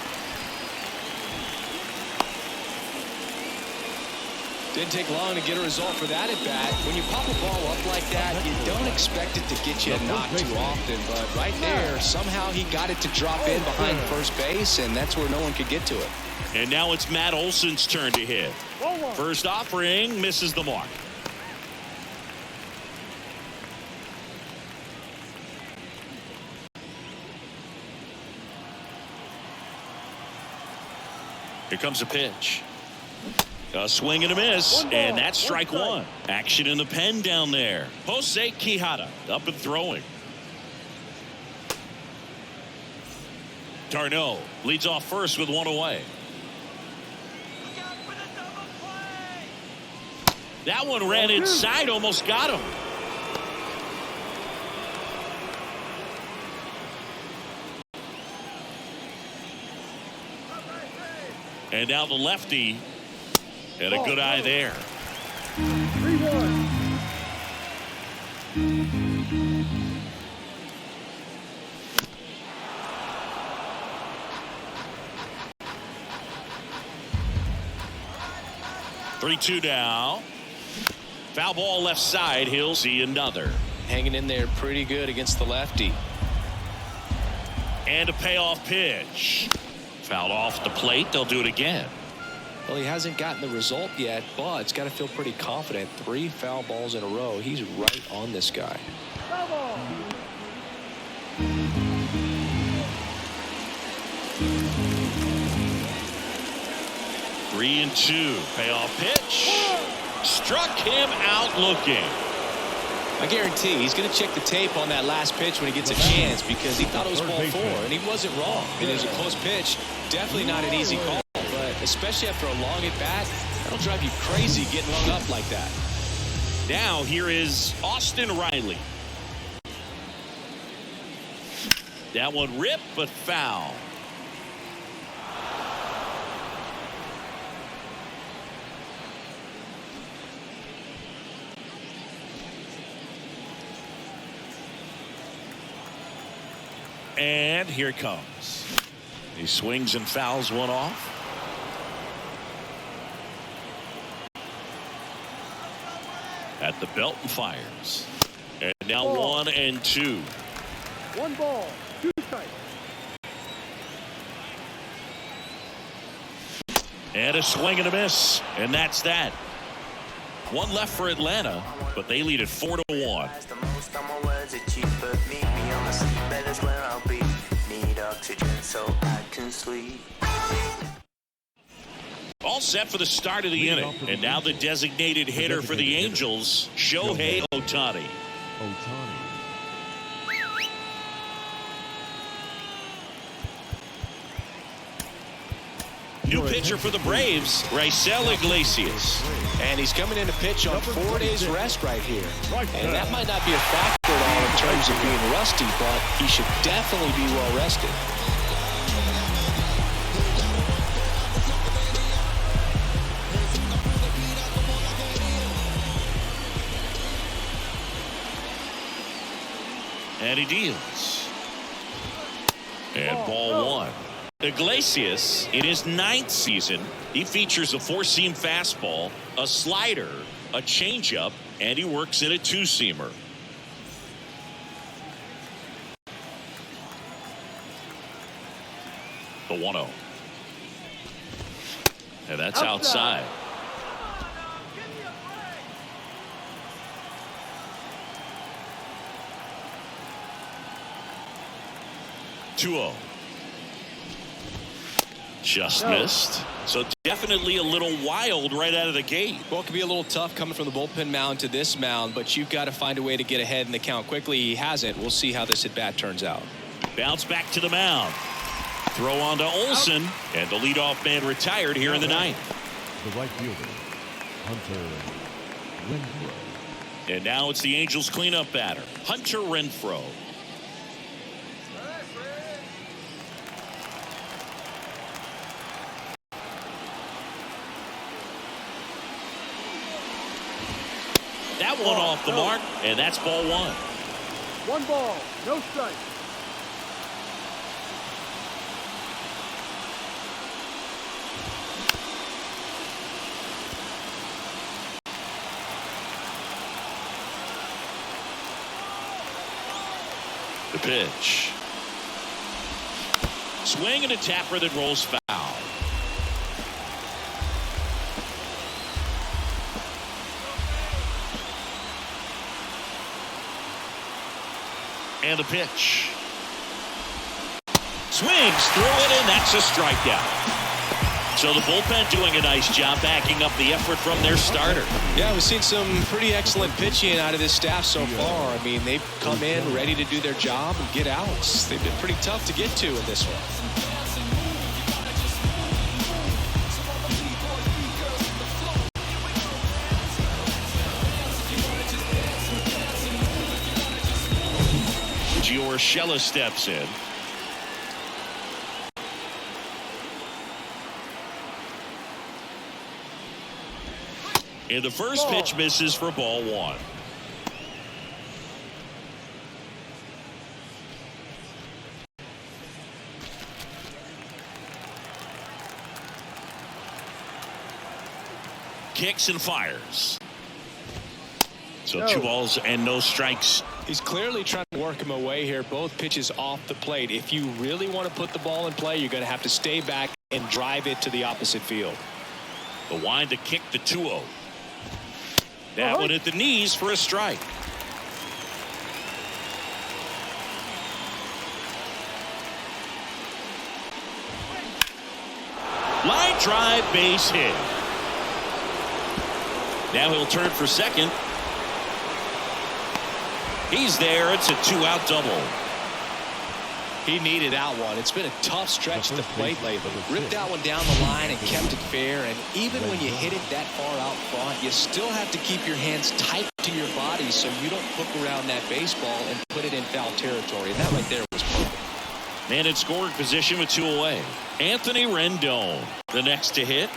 Didn't take long to get a result for that at bat. When you pop a ball up like that, you don't expect it to get you a knock too often. But right there, somehow he got it to drop in behind first base, and that's where no one could get to it. And now it's Matt Olson's turn to hit. First offering misses the mark. Here comes a pitch. A swing and a miss, and that's strike 1. Action in the pen down there. Jose Quijada up and throwing. Tarno leads off first with 1 away. That one ran inside, almost got him. And now the lefty. And a good eye there. 3-1. 3-2 now. Foul ball left side. He'll see another. Hanging in there pretty good against the lefty. And a payoff pitch. Fouled off the plate. They'll do it again. Well, he hasn't gotten the result yet, but he's got to feel pretty confident. 3 foul balls in a row. He's right on this guy. Foul ball. 3-2. Payoff pitch. Struck him out looking. I guarantee he's going to check the tape on that last pitch when he gets a chance, because he thought it was ball 4, and he wasn't wrong. It was a close pitch. Definitely not an easy call, but especially after a long at-bat, that'll drive you crazy getting hung up like that. Now here is Austin Riley. That one ripped, but foul. And here it comes. He swings and fouls one off. At the belt and fires. And now Ball. 1-2. 1 ball, 2 strikes. And a swing and a miss. And that's that. 1 left for Atlanta, but they lead it 4-1. All set for the start of the inning. And now the designated hitter for the Angels, Shohei Ohtani. New pitcher for the Braves, Raisel Iglesias. And he's coming in to pitch on 4 days rest right here. And that might not be a factor at all in terms of being rusty, but he should definitely be well rested. And he deals. And ball 1. Iglesias, in his 9th season, he features a 4-seam fastball, a slider, a changeup, and he works in a 2-seamer. The 1-0. And that's outside. Two-0. Just missed. So definitely a little wild right out of the gate. Well, it could be a little tough coming from the bullpen mound to this mound, but you've got to find a way to get ahead in the count quickly. He hasn't. We'll see how this at-bat turns out. Bounce back to the mound. Throw on to Olson, and the leadoff man retired here in the 9th. The right fielder, Hunter Renfroe. And now it's the Angels cleanup batter, Hunter Renfroe. That one off the mark, and that's ball 1. 1 ball, no strike. The pitch. Swing and a tapper that rolls foul. And the pitch. Swings through it, and that's a strikeout. So the bullpen doing a nice job backing up the effort from their starter. Yeah, we've seen some pretty excellent pitching out of this staff so far. I mean, they've come in ready to do their job and get outs. They've been pretty tough to get to in this one. Urshela steps in. And the first pitch misses for ball 1. kicks and fires. So 2 balls and no strikes. He's clearly trying to work him away here. Both pitches off the plate. If you really want to put the ball in play, you're going to have to stay back and drive it to the opposite field. The wind to kick the 2-0. That one at the knees for a strike. Line drive, base hit. Now he'll turn for second. He's there. It's a 2-out double. He needed that one. It's been a tough stretch at the plate lately. Ripped that one down the line and kept it fair. And even when you hit it that far out front, you still have to keep your hands tight to your body so you don't hook around that baseball and put it in foul territory. And that right there was perfect. Man in scoring position with 2 away. Anthony Rendon, the next to hit.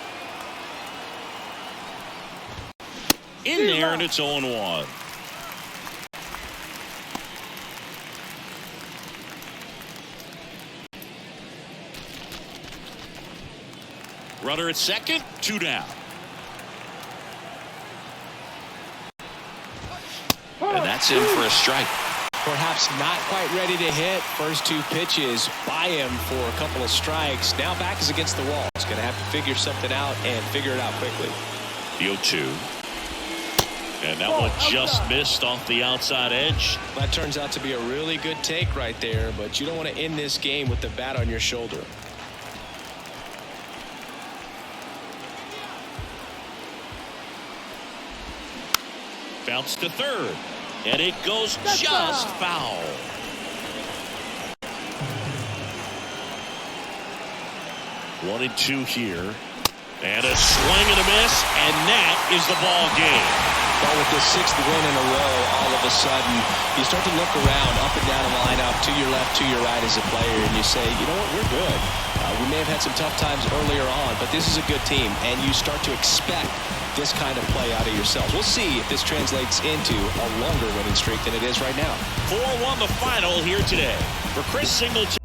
In there, and it's 0-1. Runner at second, 2 down. And that's in for a strike. Perhaps not quite ready to hit. First 2 pitches by him for a couple of strikes. Now back is against the wall. He's going to have to figure something out and figure it out quickly. The 0-2. And that one just missed off the outside edge. That turns out to be a really good take right there, but you don't want to end this game with the bat on your shoulder. Bounce to third. And it goes just foul. One and 2 here. And a swing and a miss. And that is the ball game. Well, with the 6th win in a row, all of a sudden, you start to look around up and down the lineup, to your left, to your right as a player, and you say, you know what, we're good. We may have had some tough times earlier on, but this is a good team, and you start to expect this kind of play out of yourselves. We'll see if this translates into a longer winning streak than it is right now. 4-1 the final here today. For Chris Singleton.